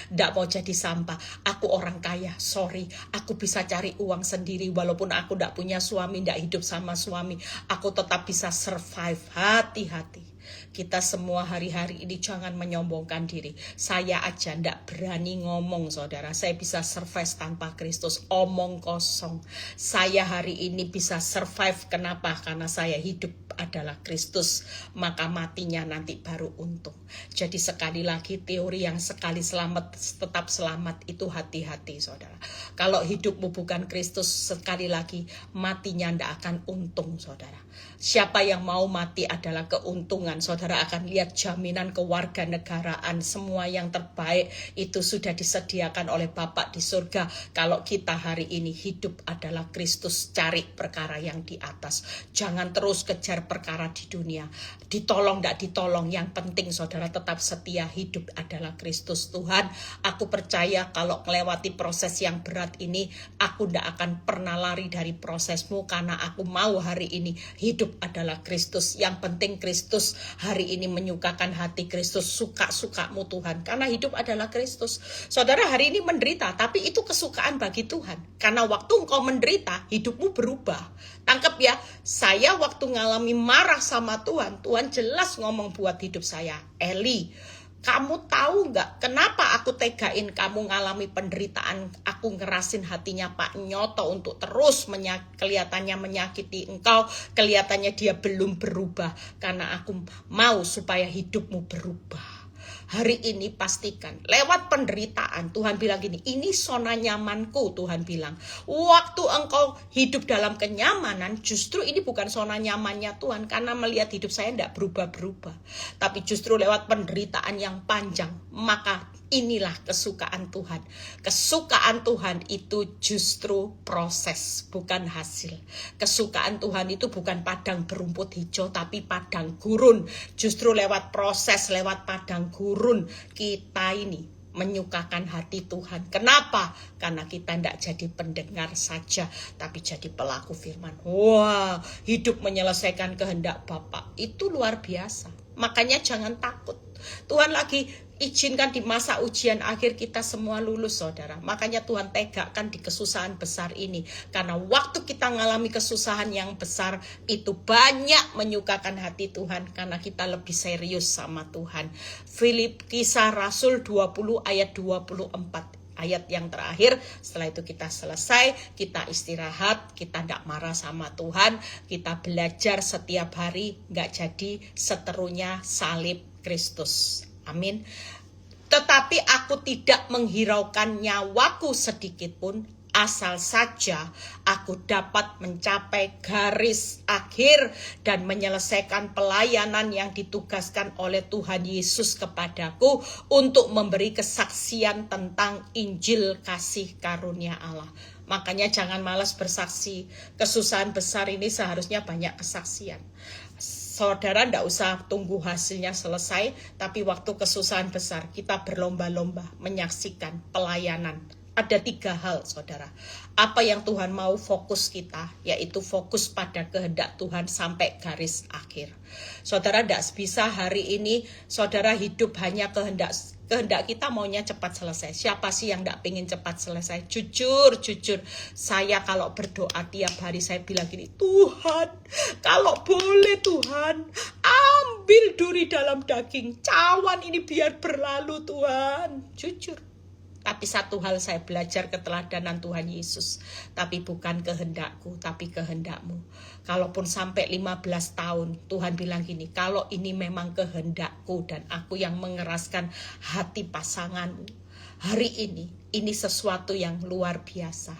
Nggak mau jadi sampah. Aku orang kaya, sorry. Aku bisa cari uang sendiri, walaupun aku nggak punya suami, nggak hidup sama suami, aku tetap bisa survive. Hati-hati. Kita semua hari-hari ini jangan menyombongkan diri. Saya aja ndak berani ngomong saudara, saya bisa survive tanpa Kristus, omong kosong. Saya hari ini bisa survive, kenapa? Karena saya hidup adalah Kristus, maka matinya nanti baru untung. Jadi sekali lagi, teori yang sekali selamat tetap selamat itu hati-hati saudara. Kalau hidupmu bukan Kristus, sekali lagi matinya ndak akan untung saudara. Siapa yang mau mati adalah keuntungan. Saudara akan lihat jaminan kewarganegaraan, semua yang terbaik itu sudah disediakan oleh Bapa di surga. Kalau kita hari ini hidup adalah Kristus, cari perkara yang di atas. Jangan terus kejar perkara di dunia. Ditolong tidak ditolong, yang penting saudara tetap setia, hidup adalah Kristus. Tuhan, aku percaya kalau melewati proses yang berat ini, aku tidak akan pernah lari dari prosesmu, karena aku mau hari ini hidup adalah Kristus. Yang penting Kristus hari ini menyukakan hati Kristus, suka-sukamu Tuhan, karena hidup adalah Kristus. Saudara hari ini menderita, tapi itu kesukaan bagi Tuhan, karena waktu engkau menderita, hidupmu berubah. Tangkap ya, saya waktu ngalami marah sama Tuhan, Tuhan jelas ngomong buat hidup saya, Eli, kamu tahu nggak kenapa aku tegain kamu ngalami penderitaan? Aku ngerasin hatinya Pak Nyoto untuk terus kelihatannya menyakiti engkau. Kelihatannya dia belum berubah. Karena aku mau supaya hidupmu berubah. Hari ini pastikan lewat penderitaan Tuhan bilang gini, ini zona nyamanku. Tuhan bilang waktu engkau hidup dalam kenyamanan, justru ini bukan zona nyamannya Tuhan, karena melihat hidup saya tidak berubah-berubah. Tapi justru lewat penderitaan yang panjang, maka inilah kesukaan Tuhan. Kesukaan Tuhan itu justru proses, bukan hasil. Kesukaan Tuhan itu bukan padang berumput hijau, tapi padang gurun. Justru lewat proses, lewat padang gurun, kita ini menyukakan hati Tuhan. Kenapa? Karena kita tidak jadi pendengar saja, tapi jadi pelaku firman. Wah, hidup menyelesaikan kehendak Bapa itu luar biasa. Makanya jangan takut. Tuhan lagi izinkan di masa ujian akhir kita semua lulus, saudara. Makanya Tuhan tegakkan di kesusahan besar ini. Karena waktu kita mengalami kesusahan yang besar, itu banyak menyukakan hati Tuhan. Karena kita lebih serius sama Tuhan. Kisah Rasul 20 ayat 24. Ayat yang terakhir, setelah itu kita selesai, kita istirahat, kita tidak marah sama Tuhan, kita belajar setiap hari, nggak jadi seterunya salib Kristus. Amin. Tetapi aku tidak menghiraukan nyawaku sedikit pun, asal saja aku dapat mencapai garis akhir dan menyelesaikan pelayanan yang ditugaskan oleh Tuhan Yesus kepadaku untuk memberi kesaksian tentang Injil kasih karunia Allah. Makanya jangan malas bersaksi. Kesusahan besar ini seharusnya banyak kesaksian. Saudara tidak usah tunggu hasilnya selesai, tapi waktu kesusahan besar kita berlomba-lomba menyaksikan pelayanan. Ada 3 hal, saudara. Apa yang Tuhan mau fokus kita, yaitu fokus pada kehendak Tuhan sampai garis akhir. Saudara tidak bisa hari ini saudara hidup hanya kehendak kita maunya cepat selesai. Siapa sih yang tidak pengen cepat selesai? Jujur, saya kalau berdoa tiap hari saya bilang gini, Tuhan, kalau boleh Tuhan, ambil duri dalam daging, cawan ini biar berlalu Tuhan. Jujur. Tapi satu hal saya belajar keteladanan Tuhan Yesus. Tapi bukan kehendakku, tapi kehendakmu. Kalaupun sampai 15 tahun, Tuhan bilang gini, kalau ini memang kehendakku dan aku yang mengeraskan hati pasanganmu. Hari ini sesuatu yang luar biasa.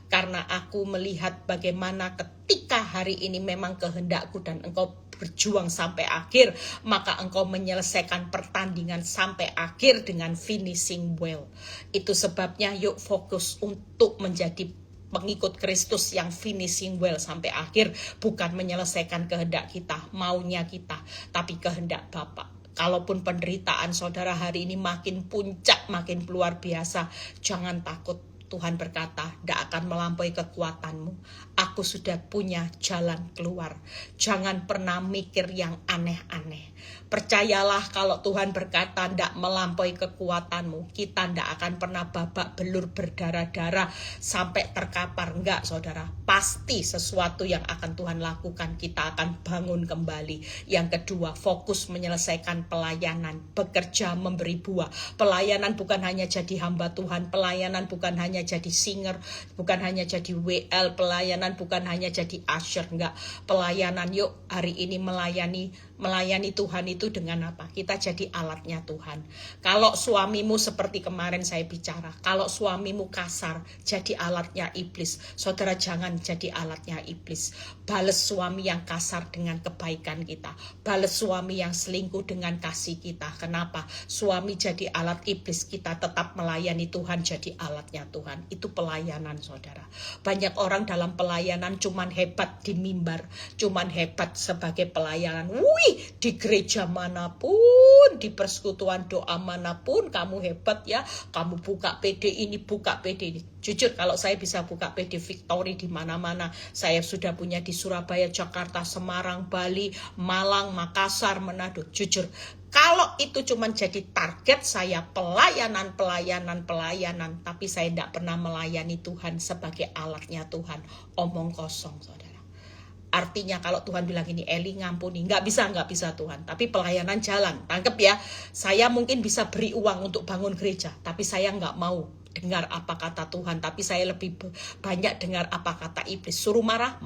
Karena aku melihat bagaimana ketika hari ini memang kehendakku dan engkau berjuang sampai akhir, maka engkau menyelesaikan pertandingan sampai akhir dengan finishing well. Itu sebabnya yuk fokus untuk menjadi pengikut Kristus yang finishing well sampai akhir, bukan menyelesaikan kehendak kita, maunya kita, tapi kehendak Bapa. Kalaupun penderitaan saudara hari ini makin puncak, makin luar biasa, jangan takut. Tuhan berkata, tidak akan melampaui kekuatanmu. Aku sudah punya jalan keluar. Jangan pernah mikir yang aneh-aneh. Percayalah kalau Tuhan berkata tidak melampaui kekuatanmu, kita tidak akan pernah babak belur berdarah-darah sampai terkapar. Enggak, saudara. Pasti sesuatu yang akan Tuhan lakukan, kita akan bangun kembali. Yang kedua, fokus menyelesaikan pelayanan, bekerja memberi buah. Pelayanan bukan hanya jadi hamba Tuhan, pelayanan bukan hanya jadi singer, bukan hanya jadi WL, pelayanan bukan hanya jadi usher, enggak. Pelayanan yuk hari ini melayani Tuhan itu dengan apa? Kita jadi alatnya Tuhan. Kalau suamimu seperti kemarin saya bicara, kalau suamimu kasar, jadi alatnya iblis. Saudara jangan jadi alatnya iblis. Balas suami yang kasar dengan kebaikan kita. Balas suami yang selingkuh dengan kasih kita. Kenapa? Suami jadi alat iblis, kita tetap melayani Tuhan jadi alatnya Tuhan. Itu pelayanan, saudara. Banyak orang dalam pelayanan cuman hebat di mimbar, cuman hebat sebagai pelayanan. Di gereja manapun, di persekutuan doa manapun, kamu hebat ya. Kamu buka PD ini, buka PD ini. Jujur, kalau saya bisa buka PD Victory di mana-mana, saya sudah punya di Surabaya, Jakarta, Semarang, Bali, Malang, Makassar, Manado. Jujur, kalau itu cuma jadi target saya pelayanan, tapi saya tidak pernah melayani Tuhan sebagai alatnya Tuhan, omong kosong, saudara. Artinya kalau Tuhan bilang ini, Eli ngampuni, nggak bisa Tuhan, tapi pelayanan jalan, tangkep ya. Saya mungkin bisa beri uang untuk bangun gereja, tapi saya nggak mau dengar apa kata Tuhan, tapi saya lebih banyak dengar apa kata iblis. Suruh marah.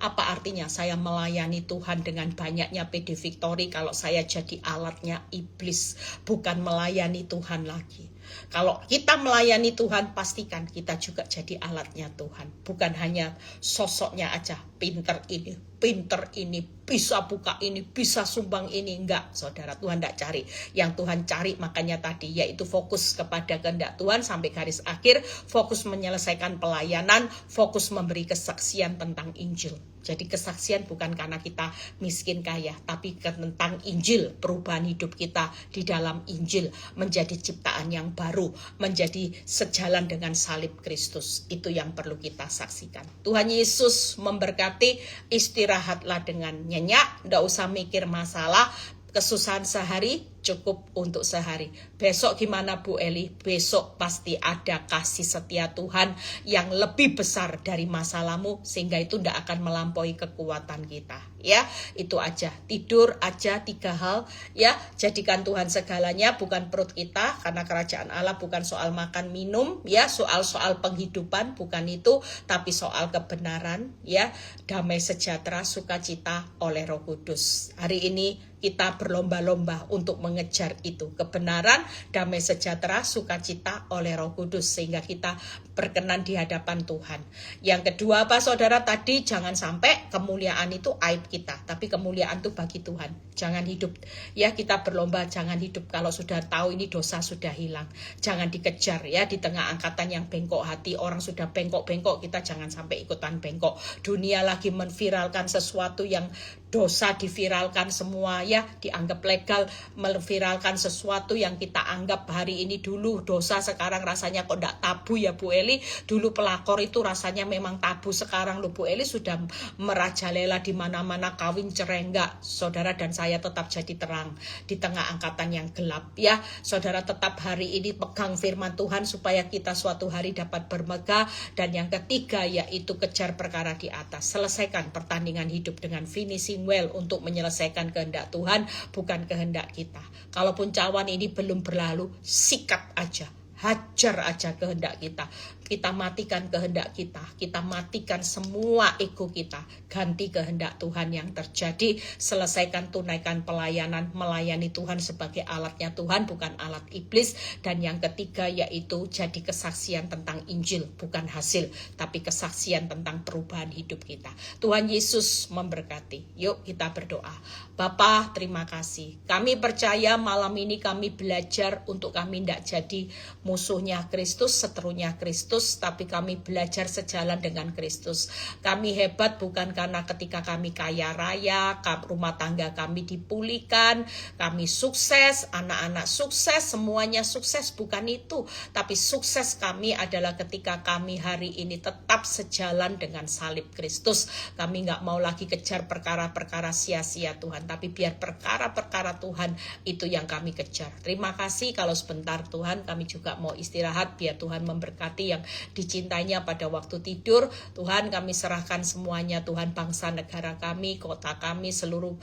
Apa artinya saya melayani Tuhan dengan banyaknya PD Victory kalau saya jadi alatnya iblis, bukan melayani Tuhan lagi. Kalau kita melayani Tuhan, pastikan kita juga jadi alatnya Tuhan. Bukan hanya sosoknya aja, pinter ini, pinter ini, bisa buka ini, bisa sumbang ini. Enggak, saudara, Tuhan tidak cari. Yang Tuhan cari makanya tadi, yaitu fokus kepada kehendak Tuhan sampai garis akhir, fokus menyelesaikan pelayanan, fokus memberi kesaksian tentang Injil. Jadi kesaksian bukan karena kita miskin kaya, tapi tentang Injil, perubahan hidup kita di dalam Injil, menjadi ciptaan yang baru, menjadi sejalan dengan salib Kristus. Itu yang perlu kita saksikan. Tuhan Yesus memberkati, istirahatlah dengan nyenyak, tidak usah mikir masalah, kesusahan sehari cukup untuk sehari. Besok gimana Bu Eli? Besok pasti ada kasih setia Tuhan yang lebih besar dari masalahmu, sehingga itu tidak akan melampaui kekuatan kita. Ya, itu aja. Tidur aja 3 hal. Ya, jadikan Tuhan segalanya, bukan perut kita, karena kerajaan Allah bukan soal makan minum, ya, soal penghidupan, bukan itu, tapi soal kebenaran, ya, damai sejahtera, sukacita oleh Roh Kudus. Hari ini kita berlomba-lomba untuk mengejar itu, kebenaran, damai sejahtera, sukacita oleh Roh Kudus, sehingga kita berkenan di hadapan Tuhan. Yang kedua apa saudara tadi, jangan sampai kemuliaan itu aib kita, tapi kemuliaan itu bagi Tuhan. Jangan hidup, ya, kita berlomba, jangan hidup kalau sudah tahu ini dosa sudah hilang. Jangan dikejar, ya, di tengah angkatan yang bengkok hati, orang sudah bengkok-bengkok, kita jangan sampai ikutan bengkok. Dunia lagi memviralkan sesuatu yang dosa, diviralkan semua, ya, dianggap legal, memviralkan sesuatu yang kita anggap hari ini dulu dosa, sekarang rasanya kok tidak tabu, ya Bu Eli. Dulu pelakor itu rasanya memang tabu, sekarang lu Bu Eli sudah merajalela di mana-mana, kawin cerai. Enggak, saudara dan saya tetap jadi terang di tengah angkatan yang gelap, ya. Saudara tetap hari ini pegang firman Tuhan supaya kita suatu hari dapat bermegah. Dan yang ketiga yaitu kejar perkara di atas, selesaikan pertandingan hidup dengan finishing well, untuk menyelesaikan kehendak Tuhan, bukan kehendak kita. Kalaupun cawan ini belum berlalu, sikat aja, hajar aja kehendak kita. Kita matikan kehendak kita matikan semua ego kita, ganti kehendak Tuhan yang terjadi, selesaikan, tunaikan pelayanan, melayani Tuhan sebagai alatnya Tuhan, bukan alat iblis. Dan yang ketiga yaitu jadi kesaksian tentang Injil, bukan hasil, tapi kesaksian tentang perubahan hidup kita. Tuhan Yesus memberkati. Yuk kita berdoa. Bapa, terima kasih. Kami percaya malam ini kami belajar untuk kami tidak jadi musuhnya Kristus, seterunya Kristus, tapi kami belajar sejalan dengan Kristus. Kami hebat bukan karena ketika kami kaya raya, rumah tangga kami dipulihkan, kami sukses, anak-anak sukses, semuanya sukses, bukan itu. Tapi sukses kami adalah ketika kami hari ini tetap sejalan dengan salib Kristus. Kami nggak mau lagi kejar perkara-perkara sia-sia Tuhan, tapi biar perkara-perkara Tuhan itu yang kami kejar. Terima kasih kalau sebentar Tuhan kami juga mau istirahat, biar Tuhan memberkati yang dicintainya pada waktu tidur. Tuhan, kami serahkan semuanya Tuhan, bangsa negara kami, kota kami, seluruh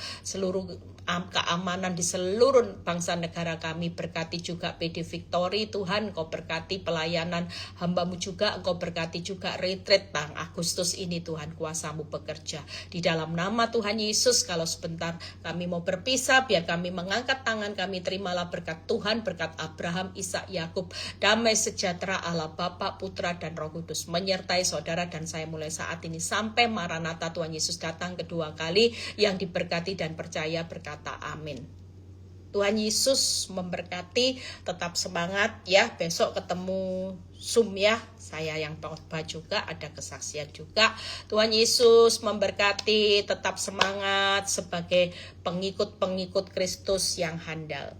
keamanan di seluruh bangsa negara kami. Berkati juga PD Victory Tuhan, Engkau berkati pelayanan hamba-Mu juga, Engkau berkati juga retreat Bang Agustus ini Tuhan, kuasa-Mu bekerja. Di dalam nama Tuhan Yesus, kalau sebentar kami mau berpisah, biar kami mengangkat tangan kami, terimalah berkat Tuhan, berkat Abraham, Ishak, Yakub, damai sejahtera Allah Bapa, Putra dan Roh Kudus menyertai saudara dan saya mulai saat ini sampai Maranatha Tuhan Yesus datang kedua kali. Yang diberkati dan percaya berkata amin. Tuhan Yesus memberkati, tetap semangat ya. Besok ketemu Zoom ya, saya yang khotbah juga, ada kesaksian juga. Tuhan Yesus memberkati, tetap semangat sebagai pengikut-pengikut Kristus yang handal.